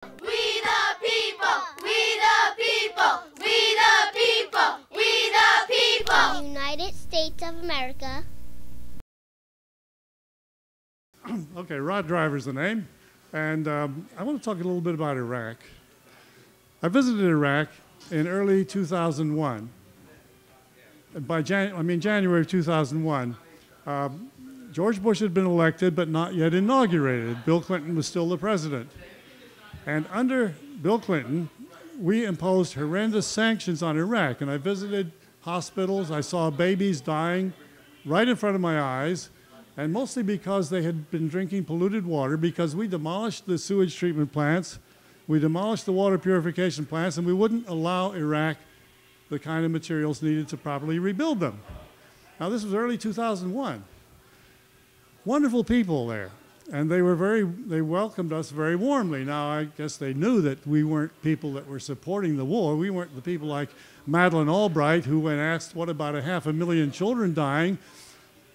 We the people, we the people, we the people, we the people. United States of America. Okay, Rod Driver's the name, and I want to talk a little bit about Iraq. I visited Iraq in early 2001. By January of 2001. George Bush had been elected, but not yet inaugurated. Bill Clinton was still the president. And under Bill Clinton, we imposed horrendous sanctions on Iraq. And I visited hospitals. I saw babies dying right in front of my eyes, and mostly because they had been drinking polluted water, because we demolished the sewage treatment plants, we demolished the water purification plants, and we wouldn't allow Iraq the kind of materials needed to properly rebuild them. Now, this was early 2001. Wonderful people there, and they welcomed us very warmly. Now, I guess they knew that we weren't people that were supporting the war. We weren't the people like Madeleine Albright, who, when asked, what about 500,000 children dying,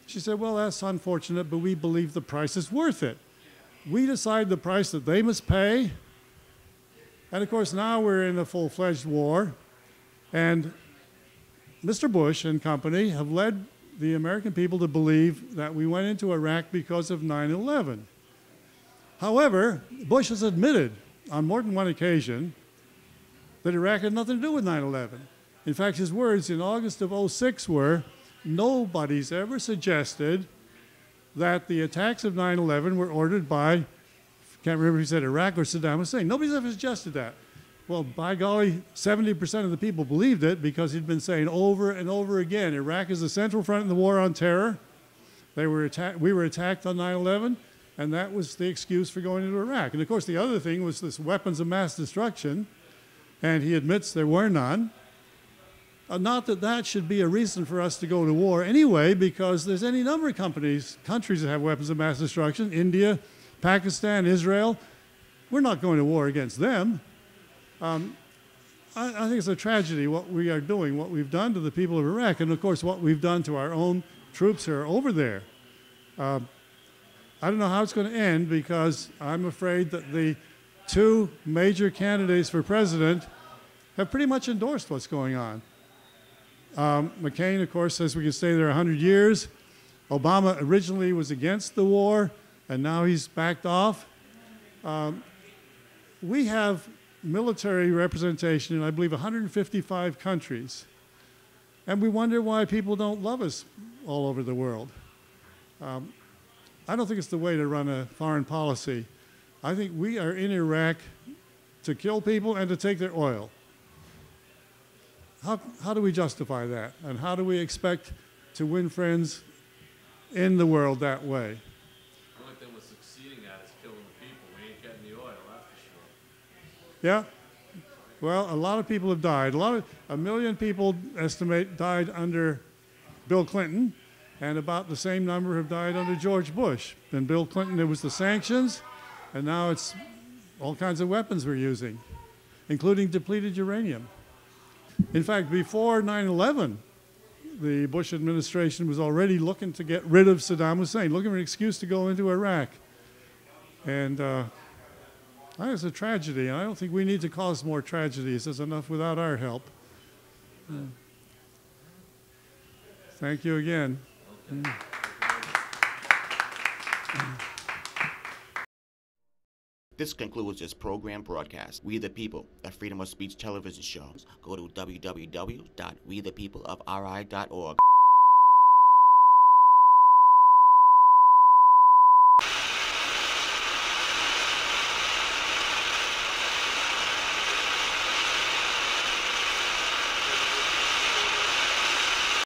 she said, well, that's unfortunate, but we believe the price is worth it. We decide the price that they must pay, and of course, now we're in a full-fledged war. And Mr. Bush and company have led the American people to believe that we went into Iraq because of 9/11. However, Bush has admitted on more than one occasion that Iraq had nothing to do with 9/11. In fact, his words in August of '06 were, nobody's ever suggested that the attacks of 9/11 were ordered by, can't remember if he said Iraq or Saddam Hussein. Nobody's ever suggested that. Well, by golly, 70% of the people believed it, because he'd been saying over and over again, Iraq is the central front in the war on terror. We were attacked on 9/11, and that was the excuse for going into Iraq. And of course, the other thing was this weapons of mass destruction, and he admits there were none. Not that that should be a reason for us to go to war anyway, because there's any number of countries that have weapons of mass destruction, India, Pakistan, Israel. We're not going to war against them. I think it's a tragedy what we are doing, what we've done to the people of Iraq, and of course what we've done to our own troops who are over there. I don't know how it's going to end, because I'm afraid that the two major candidates for president have pretty much endorsed what's going on. McCain, of course, says we can stay there 100 years. Obama originally was against the war, and now he's backed off. We have military representation in, I believe, 155 countries. And we wonder why people don't love us all over the world. I don't think it's the way to run a foreign policy. I think we are in Iraq to kill people and to take their oil. How do we justify that? And how do we expect to win friends in the world that way? The only thing we're succeeding at is killing the people. We ain't getting the oil, that's for sure. Yeah. Well, a lot of people have died. A million people estimate died under Bill Clinton, and about the same number have died under George Bush. And Bill Clinton, it was the sanctions, and now it's all kinds of weapons we're using, including depleted uranium. In fact, before 9/11, the Bush administration was already looking to get rid of Saddam Hussein, looking for an excuse to go into Iraq. And I think it's a tragedy, and I don't think we need to cause more tragedies. There's enough without our help. Thank you again. This concludes this program broadcast. We the People, a freedom of speech television show. Go to www.wethepeopleofri.org.